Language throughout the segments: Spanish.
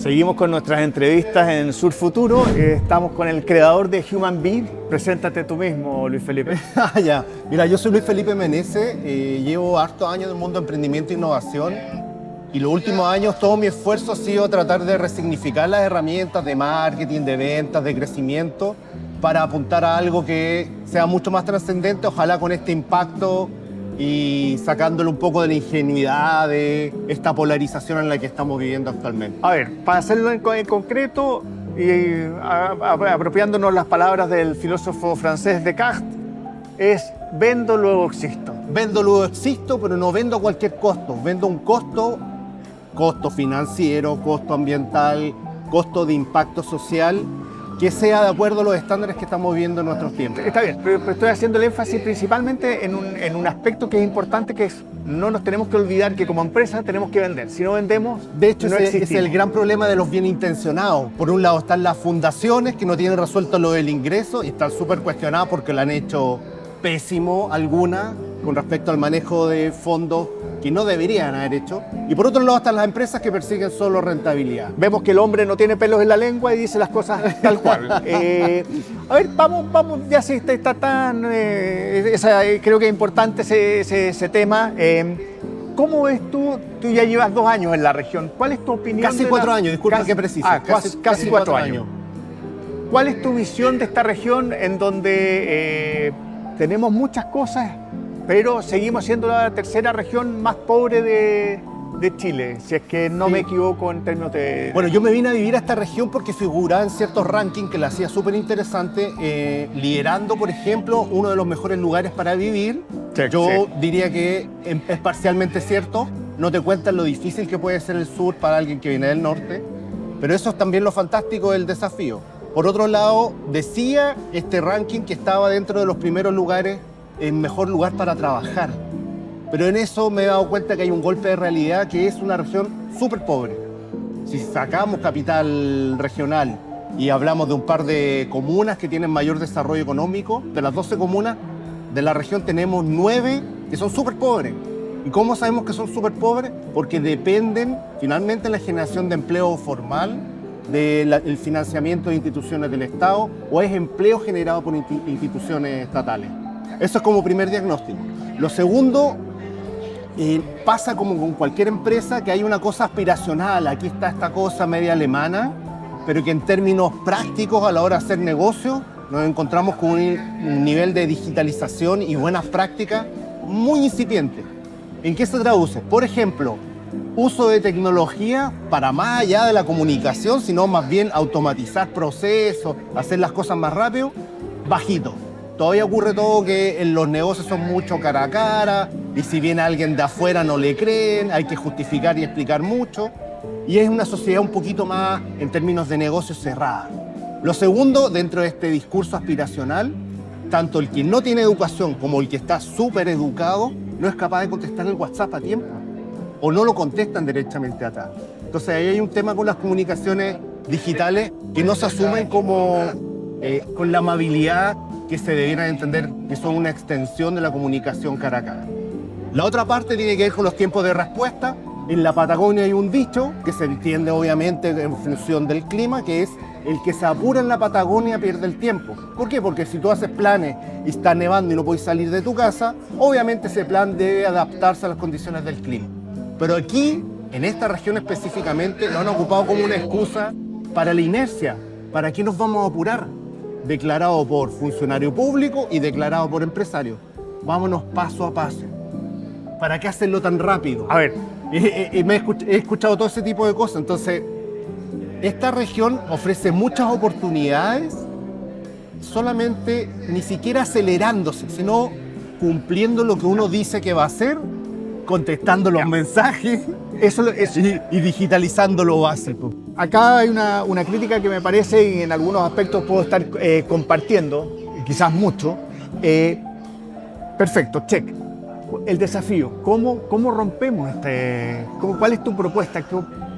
Seguimos con nuestras entrevistas en Sur Futuro. Estamos con el creador de Human Bee. Preséntate tú mismo, Luis Felipe. Ya. Mira, yo soy Luis Felipe Meneses, llevo hartos años en el mundo de emprendimiento e innovación y los últimos años todo mi esfuerzo ha sido tratar de resignificar las herramientas de marketing, de ventas, de crecimiento para apuntar a algo que sea mucho más trascendente, ojalá con este impacto y sacándole un poco de la ingenuidad de esta polarización en la que estamos viviendo actualmente. A ver, para hacerlo en concreto y apropiándonos las palabras del filósofo francés Descartes, es vendo, luego existo. Vendo, luego existo, pero no vendo a cualquier costo. Vendo un costo financiero, costo ambiental, costo de impacto social, que sea de acuerdo a los estándares que estamos viviendo en nuestros tiempos. Está bien, pero estoy haciendo el énfasis principalmente en un aspecto que es importante, que es no nos tenemos que olvidar que como empresa tenemos que vender. Si no vendemos, de hecho, no ese es el gran problema de los bien intencionados. Por un lado están las fundaciones que no tienen resuelto lo del ingreso y están súper cuestionadas porque lo han hecho pésimo algunas con respecto al manejo de fondos que no deberían haber hecho. Y por otro lado están las empresas que persiguen solo rentabilidad. Vemos que el hombre no tiene pelos en la lengua y dice las cosas tal cual. A ver, vamos, ya si está tan... creo que es importante ese tema. ¿Cómo ves tú? Tú ya llevas 2 años en la región. ¿Cuál es tu opinión? Casi 4 años, disculpa que precise. Casi 4 años. ¿Cuál es tu visión de esta región en donde tenemos muchas cosas, pero seguimos siendo la tercera región más pobre de Chile, si es que no me equivoco en términos de... Bueno, yo me vine a vivir a esta región porque figuraba en ciertos rankings que la hacía súper interesante, liderando, por ejemplo, uno de los mejores lugares para vivir. Yo diría que es parcialmente cierto, no te cuentan lo difícil que puede ser el sur para alguien que viene del norte, pero eso es también lo fantástico del desafío. Por otro lado, decía este ranking que estaba dentro de los primeros lugares en mejor lugar para trabajar. Pero en eso me he dado cuenta que hay un golpe de realidad, que es una región súper pobre. Si sacamos capital regional y hablamos de un par de comunas que tienen mayor desarrollo económico, de las 12 comunas de la región tenemos 9 que son súper pobres. ¿Y cómo sabemos que son súper pobres? Porque dependen finalmente de la generación de empleo formal, del financiamiento de instituciones del Estado o es empleo generado por instituciones estatales. Eso es como primer diagnóstico. Lo segundo, pasa como con cualquier empresa que hay una cosa aspiracional. Aquí está esta cosa media alemana, pero que en términos prácticos a la hora de hacer negocio nos encontramos con un nivel de digitalización y buenas prácticas muy incipiente. ¿En qué se traduce? Por ejemplo, uso de tecnología para más allá de la comunicación, sino más bien automatizar procesos, hacer las cosas más rápido, bajito. Todavía ocurre todo que en los negocios son mucho cara a cara y si viene alguien de afuera no le creen, hay que justificar y explicar mucho. Y es una sociedad un poquito más, en términos de negocios, cerrada. Lo segundo, dentro de este discurso aspiracional, tanto el que no tiene educación como el que está súper educado no es capaz de contestar el WhatsApp a tiempo o no lo contestan derechamente atrás. Entonces ahí hay un tema con las comunicaciones digitales que no se asumen como con la amabilidad que se debieran entender que son una extensión de la comunicación cara a cara. La otra parte tiene que ver con los tiempos de respuesta. En la Patagonia hay un dicho que se entiende obviamente en función del clima, que es el que se apura en la Patagonia pierde el tiempo. ¿Por qué? Porque si tú haces planes y está nevando y no puedes salir de tu casa, obviamente ese plan debe adaptarse a las condiciones del clima. Pero aquí, en esta región específicamente, lo han ocupado como una excusa para la inercia. ¿Para qué nos vamos a apurar? Declarado por funcionario público y declarado por empresario. Vámonos paso a paso. ¿Para qué hacerlo tan rápido? A ver, he escuchado todo ese tipo de cosas. Entonces, esta región ofrece muchas oportunidades, solamente ni siquiera acelerándose, sino cumpliendo lo que uno dice que va a hacer, contestando los mensajes y digitalizando lo básico. acá hay una crítica que me parece y en algunos aspectos puedo estar compartiendo, quizás mucho. Perfecto, check. El desafío, ¿cómo rompemos cuál es tu propuesta?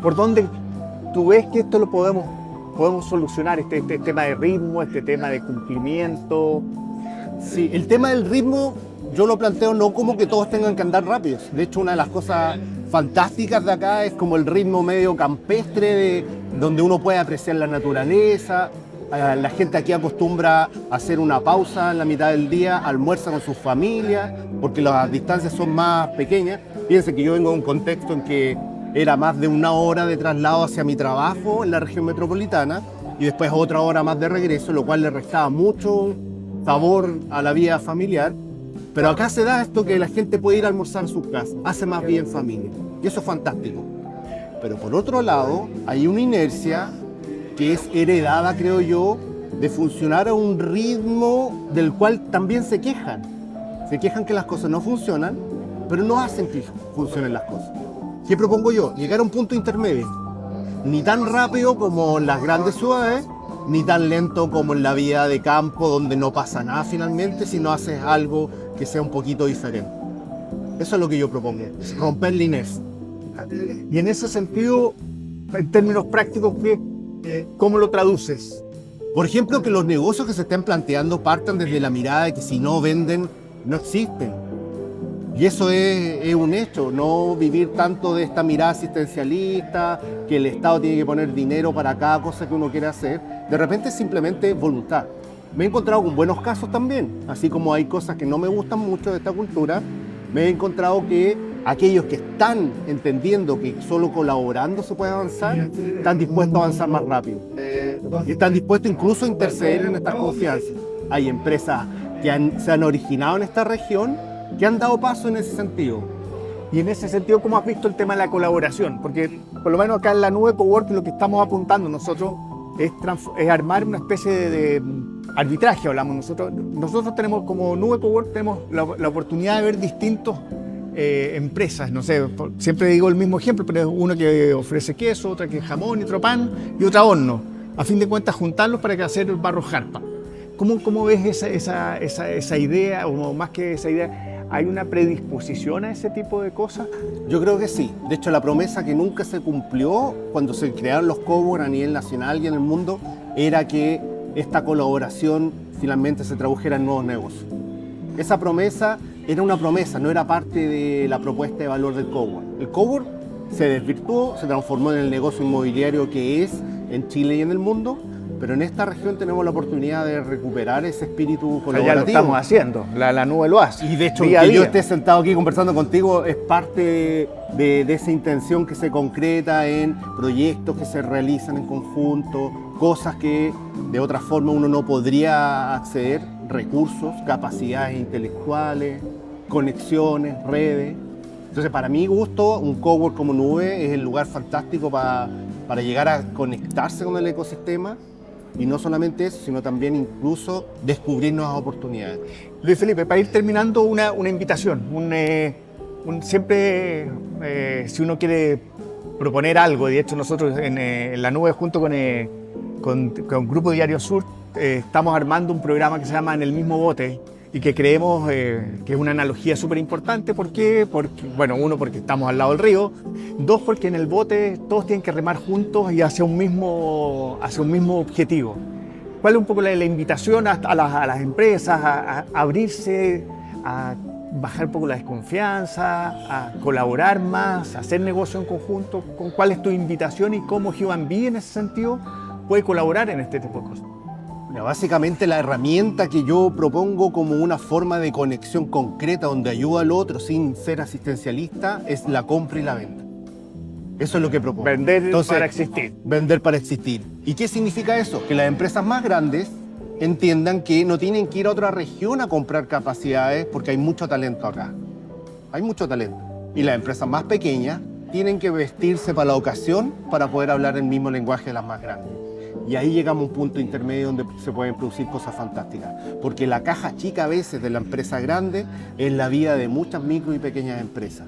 ¿Por dónde tú ves que esto lo podemos solucionar? Este tema de ritmo, este tema de cumplimiento. Sí, el tema del ritmo yo lo planteo no como que todos tengan que andar rápidos. De hecho, una de las cosas fantásticas de acá es como el ritmo medio campestre, donde uno puede apreciar la naturaleza. La gente aquí acostumbra a hacer una pausa en la mitad del día, almuerza con sus familias, porque las distancias son más pequeñas. Fíjense que yo vengo de un contexto en que era más de 1 hora de traslado hacia mi trabajo en la región metropolitana y después otra hora más de regreso, lo cual le restaba mucho sabor a la vida familiar. Pero acá se da esto que la gente puede ir a almorzar a sus casas, hace más bien familia, y eso es fantástico. Pero por otro lado, hay una inercia que es heredada, creo yo, de funcionar a un ritmo del cual también se quejan. Se quejan que las cosas no funcionan, pero no hacen que funcionen las cosas. ¿Qué propongo yo? Llegar a un punto intermedio. Ni tan rápido como en las grandes ciudades, ni tan lento como en la vida de campo, donde no pasa nada finalmente, si no haces algo que sea un poquito diferente. Eso es lo que yo propongo, es romper la inercia. Y en ese sentido, en términos prácticos, ¿cómo lo traduces? Por ejemplo, que los negocios que se estén planteando partan desde la mirada de que si no venden, no existen. Y eso es un hecho, no vivir tanto de esta mirada asistencialista, que el Estado tiene que poner dinero para cada cosa que uno quiere hacer. De repente es simplemente voluntad. Me he encontrado con buenos casos también, así como hay cosas que no me gustan mucho de esta cultura, me he encontrado que aquellos que están entendiendo que solo colaborando se puede avanzar, están dispuestos a avanzar más rápido. Y están dispuestos incluso a interceder en estas confianzas. Hay empresas que se han originado en esta región que han dado paso en ese sentido. Y en ese sentido, ¿cómo has visto el tema de la colaboración? Porque por lo menos acá en la nube Coworking lo que estamos apuntando nosotros es armar una especie de arbitraje, hablamos nosotros. Nosotros tenemos como nube Coworking tenemos la oportunidad de ver distintos empresas, no sé, siempre digo el mismo ejemplo, pero es uno que ofrece queso, otra que jamón y otro pan y otra horno. A fin de cuentas, juntarlos para que hacer el barro jarpa. ¿Cómo ves esa idea, o más que esa idea, hay una predisposición a ese tipo de cosas? Yo creo que sí. De hecho, la promesa que nunca se cumplió cuando se crearon los coworking a nivel nacional y en el mundo era que esta colaboración finalmente se tradujera en nuevos negocios. Esa promesa era una promesa, no era parte de la propuesta de valor del coworking. El coworking se desvirtuó, se transformó en el negocio inmobiliario que es en Chile y en el mundo, pero en esta región tenemos la oportunidad de recuperar ese espíritu colaborativo. Ya lo estamos haciendo, la nube lo hace. Y de hecho, que yo esté sentado aquí conversando contigo es parte de esa intención que se concreta en proyectos que se realizan en conjunto, cosas que de otra forma uno no podría acceder, recursos, capacidades intelectuales, conexiones, redes. Entonces, para mi gusto, un coworking como nube es el lugar fantástico para llegar a conectarse con el ecosistema. Y no solamente eso, sino también incluso descubrir nuevas oportunidades. Luis Felipe, para ir terminando, una invitación. Siempre, si uno quiere proponer algo, y de hecho nosotros en la nube junto con Grupo Diario Sur estamos armando un programa que se llama En el mismo bote y que creemos que es una analogía súper importante. ¿Por qué? Porque, bueno, uno, porque estamos al lado del río. Dos, porque en el bote todos tienen que remar juntos y hacia un mismo objetivo. ¿Cuál es un poco la invitación a las empresas a abrirse, a bajar un poco la desconfianza, a colaborar más, a hacer negocio en conjunto? ¿Cuál es tu invitación y cómo Human Bee en ese sentido puede colaborar en este tipo de cosas? Básicamente la herramienta que yo propongo como una forma de conexión concreta donde ayuda al otro sin ser asistencialista es la compra y la venta. Eso es lo que propongo. Vender para existir. Vender para existir. ¿Y qué significa eso? Que las empresas más grandes entiendan que no tienen que ir a otra región a comprar capacidades porque hay mucho talento acá. Hay mucho talento. Y las empresas más pequeñas tienen que vestirse para la ocasión para poder hablar el mismo lenguaje de las más grandes. Y ahí llegamos a un punto intermedio donde se pueden producir cosas fantásticas. Porque la caja chica a veces de la empresa grande es la vida de muchas micro y pequeñas empresas.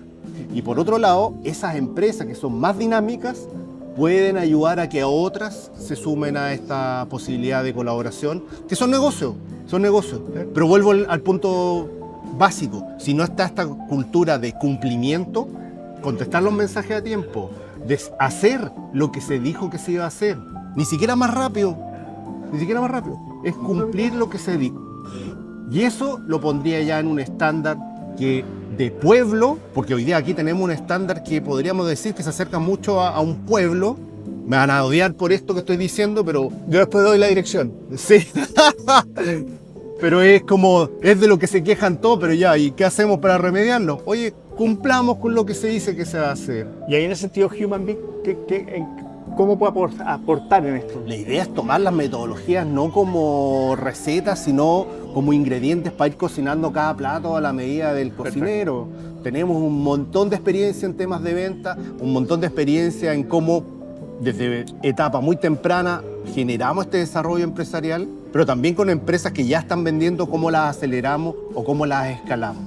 Y por otro lado, esas empresas que son más dinámicas pueden ayudar a que otras se sumen a esta posibilidad de colaboración, que son negocios. Pero vuelvo al punto básico. Si no está esta cultura de cumplimiento, contestar los mensajes a tiempo, de hacer lo que se dijo que se iba a hacer, ni siquiera más rápido, es cumplir lo que se dijo. Y eso lo pondría ya en un estándar que de pueblo, porque hoy día aquí tenemos un estándar que podríamos decir que se acerca mucho a un pueblo. Me van a odiar por esto que estoy diciendo, pero yo después doy la dirección. Sí. Pero es como, es de lo que se quejan todos, pero ya, ¿y qué hacemos para remediarlo? Oye, cumplamos con lo que se dice que se va a hacer. Y ahí en ese sentido, Human Bee, ¿cómo puede aportar en esto? La idea es tomar las metodologías no como recetas, sino como ingredientes para ir cocinando cada plato a la medida del cocinero. Perfecto. Tenemos un montón de experiencia en temas de venta, un montón de experiencia en cómo desde etapa muy temprana generamos este desarrollo empresarial, pero también con empresas que ya están vendiendo, cómo las aceleramos o cómo las escalamos.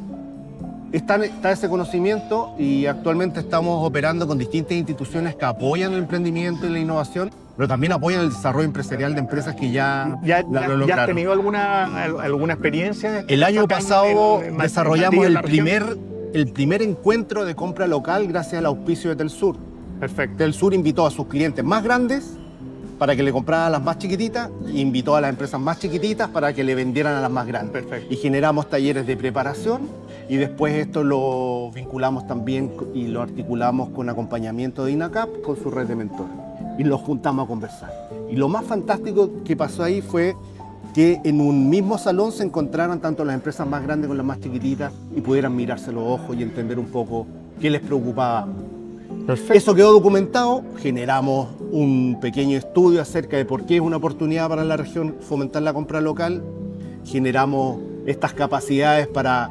Está ese conocimiento y actualmente estamos operando con distintas instituciones que apoyan el emprendimiento y la innovación, pero también apoyan el desarrollo empresarial de empresas que ya lo lograron. ¿Ya has tenido alguna experiencia? El año pasado desarrollamos el primer encuentro de compra local gracias al auspicio de Telsur. Perfecto. Telsur invitó a sus clientes más grandes para que le compraran a las más chiquititas e invitó a las empresas más chiquititas para que le vendieran a las más grandes. Perfecto. Y generamos talleres de preparación y después esto lo vinculamos también y lo articulamos con acompañamiento de INACAP con su red de mentores. Y los juntamos a conversar. Y lo más fantástico que pasó ahí fue que en un mismo salón se encontraran tanto las empresas más grandes con las más chiquititas y pudieran mirarse los ojos y entender un poco qué les preocupaba. Perfecto. Eso quedó documentado, generamos un pequeño estudio acerca de por qué es una oportunidad para la región fomentar la compra local, generamos estas capacidades para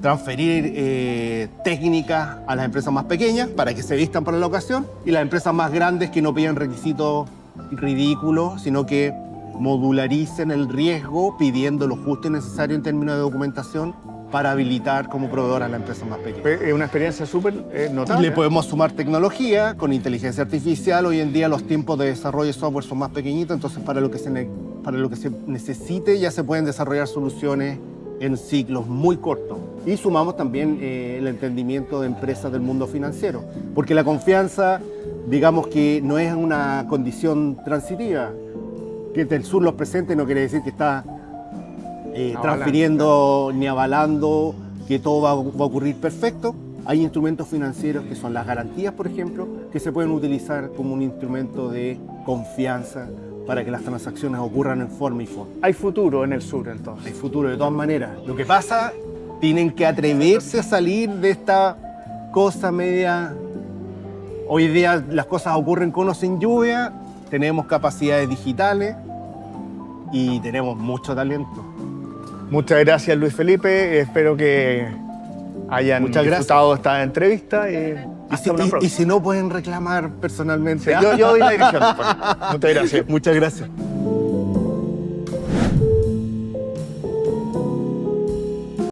transferir técnicas a las empresas más pequeñas para que se vistan para la ocasión y las empresas más grandes que no piden requisitos ridículos, sino que modularicen el riesgo pidiendo lo justo y necesario en términos de documentación para habilitar como proveedor a la empresa más pequeña. Es una experiencia súper notable. Le podemos sumar tecnología con inteligencia artificial. Hoy en día los tiempos de desarrollo de software son más pequeñitos, entonces para lo que se necesite ya se pueden desarrollar soluciones en ciclos muy cortos. Y sumamos también el entendimiento de empresas del mundo financiero, porque la confianza, digamos que no es una condición transitiva. Que Telsur los presente no quiere decir que está transfiriendo ni avalando que todo va a ocurrir perfecto. Hay instrumentos financieros que son las garantías, por ejemplo, que se pueden utilizar como un instrumento de confianza para que las transacciones ocurran en forma y forma. Hay futuro en el sur, entonces. Hay futuro de todas maneras. Lo que pasa, tienen que atreverse a salir de esta cosa media. Hoy día las cosas ocurren con o sin lluvia, tenemos capacidades digitales y tenemos mucho talento. Muchas gracias, Luis Felipe. Espero que hayan disfrutado esta entrevista. Y si no, pueden reclamar personalmente. Yo doy la dirección. Muchas gracias. Muchas gracias.